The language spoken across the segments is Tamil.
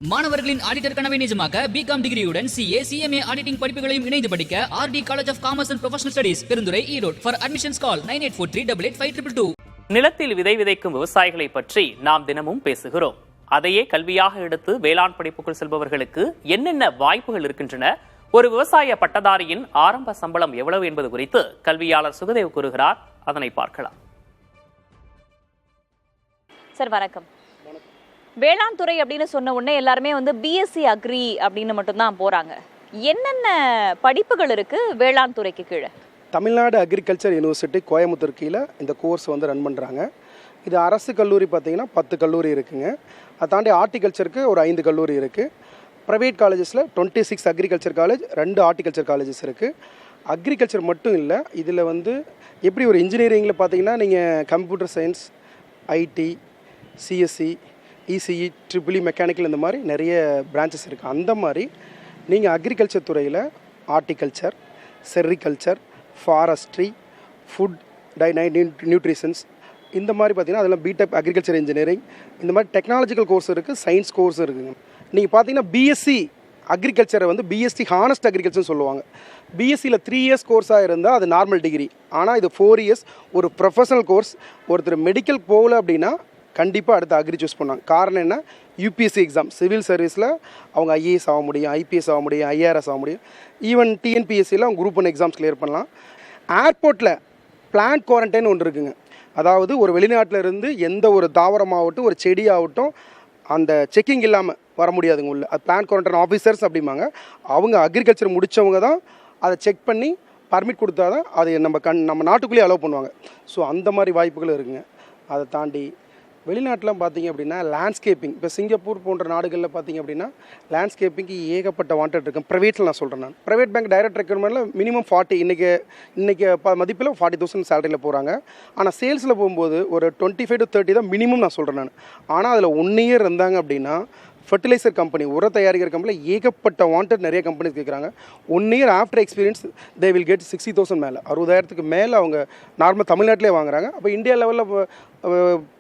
மாணவர்களின் ஆடிட்டர் கனவை நிஜமாக்க பிகாம் டிகிரியுடன் சிஏ சிஎம்ஏ ஆடிட்டிங் படிப்புகளையும் இணைந்து படிக்க RT college of commerce and professional studies Perundurai Erode. For admissions call 9843885222. நிலத்தில் விதை விதைக்கும் விவசாயிகளை பற்றி நாம் தினமும் பேசுகிறோம். அதையே கல்வியாக எடுத்து வேளாண் படிப்புக்குள் செல்பவர்களுக்கு என்னென்ன வாய்ப்புகள் இருக்கின்றன, ஒரு விவசாய பட்டதாரியின் ஆரம்ப சம்பளம் எவ்வளவு என்பது குறித்து கல்வியாளர் சுகதேவ் கூறுகிறார். அதனை பார்க்கலாம். சார் வணக்கம். வேளாண் துறை அப்படின்னு சொன்ன உடனே எல்லாருமே பிஎஸ்சி அக்ரி அப்படின்னு மட்டும்தான் போறாங்க. என்னென்ன படிப்புகள் இருக்கு வேளாண் துறைக்கு கீழே? தமிழ்நாடு அக்ரிகல்ச்சர் யூனிவர்சிட்டி கோயம்புத்தூர் கீழே இந்த கோர்ஸ் ரன் பண்ணுறாங்க. இது அரசு கல்லூரி பார்த்தீங்கன்னா 10 கல்லூரி இருக்குங்க. அதை தாண்டி ஹார்டிகல்ச்சருக்கு ஒரு 5 கல்லூரி இருக்குது. ப்ரைவேட் காலேஜஸில் 26 அக்ரிகல்ச்சர் காலேஜ், 2 ஹார்டிகல்ச்சர் காலேஜஸ் இருக்குது. அக்ரிகல்ச்சர் மட்டும் இல்லை, இதில் எப்படி ஒரு இன்ஜினியரிங்கில் பார்த்தீங்கன்னா நீங்கள் computer science, IT, CSC, ECE, triple E, mechanical, இந்த மாதிரி நிறைய பிரான்ச்சஸ் இருக்குது. அந்த மாதிரி நீங்கள் அக்ரிகல்ச்சர் துறையில் horticulture, sericulture, forestry, food nutritions, இந்த மாதிரி பார்த்தீங்கன்னா அதெல்லாம் பிடெக் அக்ரிகல்ச்சர் இன்ஜினியரிங், இந்த மாதிரி டெக்னாலஜிக்கல் கோர்ஸ் இருக்குது, சயின்ஸ் கோர்ஸ் இருக்குதுங்க. நீங்கள் பார்த்தீங்கன்னா பிஎஸ்சி அக்ரிகல்ச்சரை பிஎஸ்சி ஹானஸ்ட் அக்ரிகல்ச்சர்னு சொல்லுவாங்க. பிஎஸ்சியில் 3 இயர்ஸ் கோர்ஸாக இருந்தால் அது நார்மல் டிகிரி. ஆனால் இது 4 இயர்ஸ் ஒரு ப்ரொஃபஷனல் கோர்ஸ். ஒருத்தர் மெடிக்கல் போகல அப்படின்னா கண்டிப்பாக அடுத்து அக்ரி சூஸ் பண்ணாங்க. காரணம் என்ன? யூபிஎஸ்சி எக்ஸாம், சிவில் சர்வீஸில் அவங்க ஐஏஎஸ் ஆக முடியும், ஐபிஎஸ் ஆக முடியும், ஐஆர்எஸ் ஆக முடியும். ஈவன் டிஎன்பிஎஸ்சியில் அவங்க குரூப் 1 எக்ஸாம்ஸ் கிளியர் பண்ணலாம். ஏர்போர்ட்டில் பிளான்ட் குவாரண்டைன் ஒன்று இருக்குங்க. அதாவது ஒரு வெளிநாட்டில் இருந்து எந்த ஒரு தாவரமாகட்டும் ஒரு செடியாகட்டும் அந்த செக்கிங் இல்லாமல் வர முடியாதுங்க உள்ள. அது பிளான்ட் குவாரண்டைன் ஆஃபீஸர்ஸ் அப்படிம்பாங்க. அவங்க அக்ரிகல்ச்சர் முடித்தவங்க தான் அதை செக் பண்ணி பர்மிட் கொடுத்தா தான் அது நம்ம நாட்டுக்குள்ளேயே அலோவ் பண்ணுவாங்க. ஸோ அந்த மாதிரி வாய்ப்புகள் இருக்குங்க. அதை தாண்டி வெளிநாட்டிலாம் பார்த்தீங்க அப்படின்னா லேண்ட்ஸ்கேப்பிங், இப்போ சிங்கப்பூர் போன்ற நாடுகளில் பார்த்தீங்க அப்படின்னா லேண்ட்ஸ்கேப்பிங்க்கு ஏகப்பட்ட வாண்டட் இருக்கும். ப்ரைவேட்டில் நான் சொல்கிறேன், நான் ப்ரைவேட் பேங்க் டைரக்ட் ரெக்ரூட்மெண்ட்டில் மினிமம் 40, இன்றைக்கி மதிப்பில் 40,000 சேலரியில் போகிறாங்க. ஆனால் சேல்ஸில் போகும்போது ஒரு 25 to 30 தான் மினிமம் நான் சொல்கிறேன் நான். ஆனால் அதில் 1 year இருந்தாங்க அப்படின்னா ஃபர்டிலைசர் கம்பெனி, உர தயாரிக்கிற கம்பெனியில் ஏகப்பட்ட வாண்டட் நிறைய கம்பெனிஸ் கேட்குறாங்க. 1 year after experience they will get 60,000 மேலே, 60,000க்கு மேலே அவங்க நார்மல் தமிழ்நாட்டிலே வாங்குறாங்க. அப்போ இந்தியா லெவலில்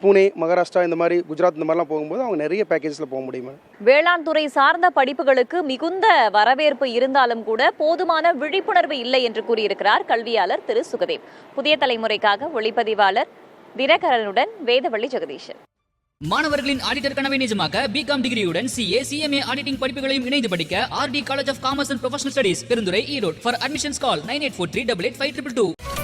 புனே, மகாராஷ்டிரா, இந்த மாதிரி குஜராத், இந்த மாதிரிலாம் போகும்போது அவங்க நிறைய பேக்கேஜில் போக முடியுமா? வேளாண் துறை சார்ந்த படிப்புகளுக்கு மிகுந்த வரவேற்பு இருந்தாலும் கூட போதுமான விழிப்புணர்வு இல்லை என்று கூறியிருக்கிறார் கல்வியாளர் திரு சுகதேவ். புதிய தலைமுறைக்காக ஒளிப்பதிவாளர் தினகரனுடன் வேதவள்ளி ஜெகதீஷன். மாணவர்களின் ஆடிட்டர் கனவை நிஜமாக்க பிகாம் டிகிரியுடன் சிஏ சிஎம்ஏ ஆடிட்டிங் படிப்புகளையும் இணைந்து படிக்க RT college of commerce and professional studies Perundurai Erode. For admissions call 9843885222.